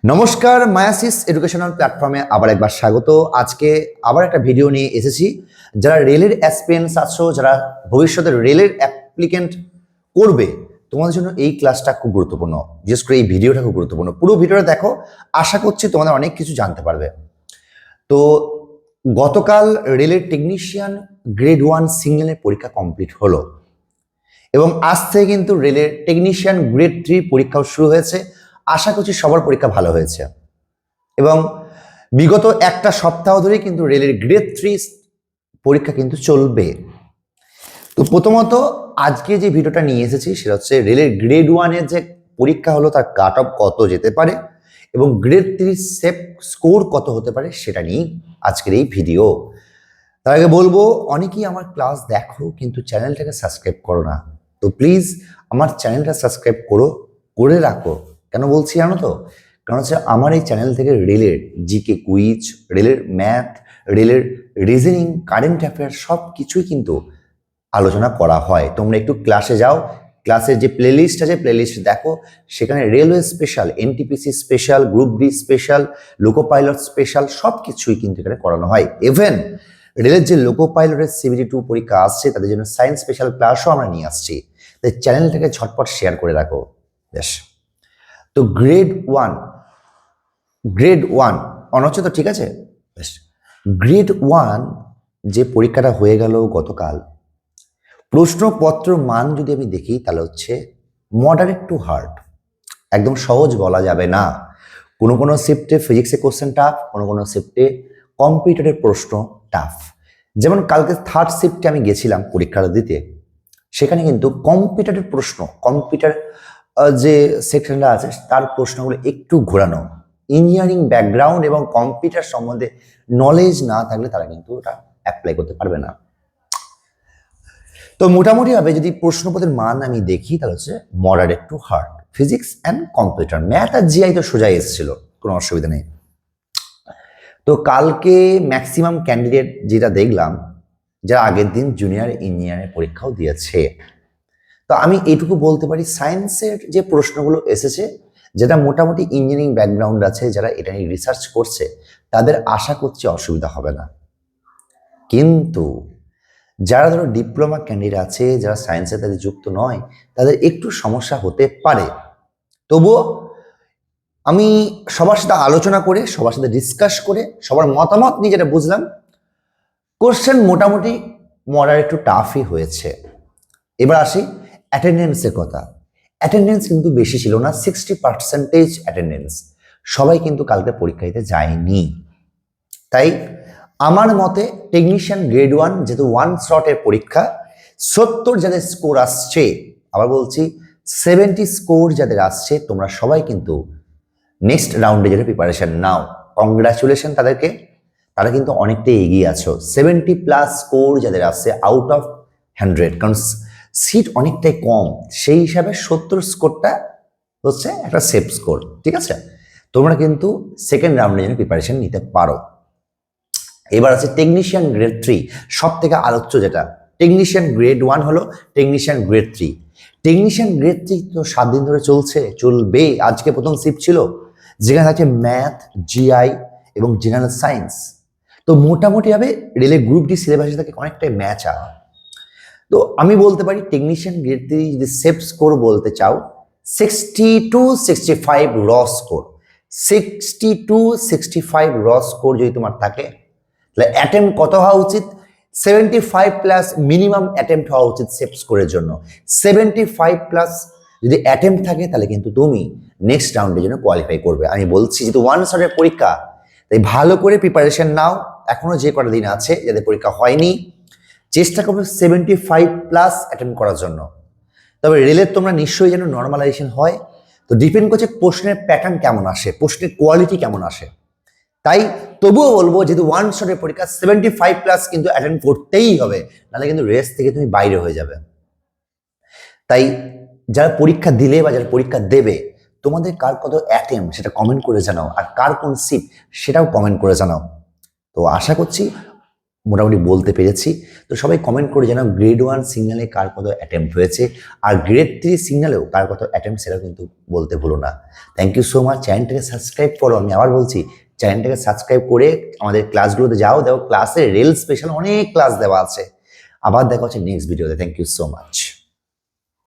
নমস্কার, meiosis educational প্ল্যাটফর্মে আবার একবার স্বাগত। আজকে আবার একটা ভিডিও নিয়ে এসেছি। যারা রেলের অ্যাসপিরেন্টস আছো, যারা ভবিষ্যতে রেলের অ্যাপ্লিকেন্ট করবে, তোমাদের জন্য এই ক্লাসটা খুব গুরুত্বপূর্ণ। বিশেষ করে এই ভিডিওটা খুব গুরুত্বপূর্ণ। পুরো ভিডিওটা দেখো, আশা করছি তোমাদের অনেক কিছু জানতে পারবে। তো গতকাল রেলের টেকনিশিয়ান গ্রেড 1 সিগন্যালের পরীক্ষা কমপ্লিট হলো এবং আজ থেকে কিন্তু রেলের টেকনিশিয়ান গ্রেড 3 পরীক্ষাও শুরু হয়েছে। আশা করছি সবার পরীক্ষা ভালো হয়েছে এবং বিগত একটা সপ্তাহ ধরে কিন্তু রেলের গ্রেড 3 পরীক্ষা কিন্তু চলবে। তো প্রথমত আজকে যে ভিডিওটা নিয়ে এসেছি সেটা হচ্ছে রেলের গ্রেড 1-এর যে পরীক্ষা হলো তার কাট অফ কত যেতে পারে এবং গ্রেড 3 সেফ স্কোর কত হতে পারে সেটা নিয়ে আজকের এই ভিডিও। তার আগে বলবো, অনেকেই আমার ক্লাস দেখো কিন্তু চ্যানেলটাকে সাবস্ক্রাইব করো না। তো প্লিজ আমার চ্যানেলটা সাবস্ক্রাইব করে রাখো। কেন বলছি জানো তো? কারণ হচ্ছে আমার এই চ্যানেল থেকে রেলের জিকে কুইজ, রেলের ম্যাথ, রেলের রিজনিং, কারেন্ট অ্যাফেয়ার সব কিছুই কিন্তু আলোচনা করা হয়। তোমরা একটু ক্লাসে যাও, ক্লাসের যে প্লেলিস্ট আছে প্লেলিস্ট দেখো, সেখানে railway special, NTPC special, group D special, loco pilot special সব কিছুই কিন্তু এখানে করানো হয়। ইভেন রেলের যে লোকো পাইলটের CBT 2 পরীক্ষা আসছে তাদের জন্য সায়েন্স স্পেশাল ক্লাসও আমরা নিয়ে আসছি। তাই চ্যানেলটাকে ঝটপট শেয়ার করে রাখো। বেশ, তো গ্রেড ওয়ান অন হচ্ছে তো, ঠিক আছে? বেশ, গ্রেড 1 যে পরীক্ষাটা হয়ে গেল গতকাল, প্রশ্নপত্র মান যদি আমি দেখি তাহলে হচ্ছে মডারেট টু হার্ড, একদম সহজ বলা যাবে না। কোনো কোনো শিফটে ফিজিক্সে কোশ্চেন টাফ, কোনো কোনো শিফটে কম্পিউটারের প্রশ্ন টাফ। যেমন কালকে থার্ড শিফটে আমি গেছিলাম পরীক্ষাটা দিতে, সেখানে কিন্তু কম্পিউটারের প্রশ্ন, কম্পিউটার যে সেকশনটা আছে তার প্রশ্নগুলো একটু ঘোরানো। ইঞ্জিনিয়ারিং ব্যাকগ্রাউন্ড এবং কম্পিউটার সম্বন্ধে নলেজ না থাকলে তারা কিন্তু ওটা অ্যাপ্লাই করতে পারবে না। তো মোটামুটিভাবে যদি প্রশ্নপত্রের মান আমি দেখি তাহলে হচ্ছে moderate to hard, physics and computer, math আর জিআই তো সোজাই এসেছিল, কোনো অসুবিধা নেই। তো কালকে ম্যাক্সিমাম ক্যান্ডিডেট যেটা দেখলাম, যারা আগের দিন জুনিয়র ইঞ্জিনিয়ারের পরীক্ষাও দিয়েছে। তো আমি এটুকু বলতে পারি, সায়েন্সের যে প্রশ্নগুলো এসেছে, যেটা মোটামুটি ইঞ্জিনিয়ারিং ব্যাকগ্রাউন্ড আছে, যারা এটা নিয়ে রিসার্চ করছে তাদের আশা করছি অসুবিধা হবে না। কিন্তু যারা ধরো ডিপ্লোমা ক্যান্ডিডেট আছে, যারা সায়েন্সের সাথে যুক্ত নয়, তাদের একটু সমস্যা হতে পারে। তবুও আমি সবার সাথে আলোচনা করে, সবার সাথে ডিসকাস করে, সবার মতামত নিয়ে যেটা বুঝলাম, কোশ্চেন মোটামুটি মডারেট একটু টাফই হয়েছে। এবার আসি অ্যাটেন্ডেন্সের কথা। অ্যাটেন্ডেন্স কিন্তু বেশি ছিল না, 60% অ্যাটেন্ডেন্স। সবাই কিন্তু কালকে পরীক্ষা দিতে যায়নি। তাই আমার মতে টেকনিশিয়ান গ্রেড 1 যেহেতু 1 স্লটের পরীক্ষা, 70 যাদের স্কোর আসছে, আবার বলছি 70 স্কোর যাদের আসছে, তোমরা সবাই কিন্তু নেক্সট রাউন্ডে যেটা প্রিপারেশন নাও। কংগ্রাচুলেশন তাদেরকে, তারা কিন্তু অনেকটাই এগিয়ে আছো। 70+ স্কোর যাদের আসছে আউট অফ 100, কারণ সিট অনেকটাই কম, সেই হিসাবে 70 স্কোরটা হচ্ছে একটা সেফ স্কোর। ঠিক আছে, তোমরা কিন্তু সেকেন্ড রাউন্ডে যেন প্রিপারেশন নিতে পারো। এবার আছে টেকনিশিয়ান গ্রেড 3, সব থেকে আলোচ্য যেটা। টেকনিশিয়ান গ্রেড 1 হলো, টেকনিশিয়ান গ্রেড 3। টেকনিশিয়ান গ্রেড 3 তো 7 দিন ধরে চলবে। আজকে প্রথম শিফট ছিল, যেখানে থাকে ম্যাথ, জিআই এবং জেনারেল সায়েন্স। তো মোটামুটিভাবে রেলের গ্রুপ ডি সিলেবাসের থেকে অনেকটাই ম্যাচ আপ। তো আমি বলতে পারি টেকনিশিয়ান গ্রেড 3 যদি সেফ স্কোর বলতে চাও, 60 to 65 র স্কোর, 60 to 65 র স্কোর যদি তোমার থাকে, তাহলে অ্যাটেম্প কত হওয়া উচিত? 75+ মিনিমাম অ্যাটেম্প হওয়া উচিত সেফ স্কোরের জন্য। 75+ যদি অ্যাটেম্প থাকে তাহলে কিন্তু তুমি নেক্সট রাউন্ডের জন্য কোয়ালিফাই করবে। আমি বলছি যেহেতু 1 শটের পরীক্ষা, তাই ভালো করে প্রিপারেশন নাও। এখনো যে কটা দিন আছে যাদের পরীক্ষা হয়নি, চেষ্টা করবে 75+ অ্যাটেম্প করার জন্য। তবে রেলের তোমরা নিশ্চয়ই যেন নর্মালাইজেশন হয়, তো ডিপেন্ড করছে প্রশ্নের প্যাটার্ন কেমন আসে, প্রশ্নের কোয়ালিটি কেমন আসে। তাই তবুও বলবো, যেহেতু 1 শটের পরীক্ষা, 75+ কিন্তু অ্যাটেন্ড করতেই হবে, নাহলে কিন্তু রেস থেকে তুমি বাইরে হয়ে যাবে। তাই যারা পরীক্ষা দিলে বা যারা পরীক্ষা দেবে, তোমাদের কার কত অ্যাটেম্প সেটা কমেন্ট করে জানাও, আর কার কোন সিট সেটাও কমেন্ট করে জানাও। তো আশা করছি মোটামুটি বলতে পেরেছি। তো সবাই কমেন্ট করে জানাও গ্রেড 1 সিগন্যালে কার কত অ্যাটেম্প্ট হয়েছে, আর গ্রেড 3 সিগন্যালেও কার কত অ্যাটেম্প্ট সেটাও কিন্তু বলতে ভুলো না। Thank you so much. চ্যানেলটাকে সাবস্ক্রাইব করো, আমি আবার বলছি চ্যানেলটাকে সাবস্ক্রাইব করে আমাদের ক্লাসগুলোতে যাও, দেখো ক্লাসে রেল স্পেশাল অনেক ক্লাস দেওয়া আছে। আবার দেখা হচ্ছে নেক্সট ভিডিওতে। Thank you so much.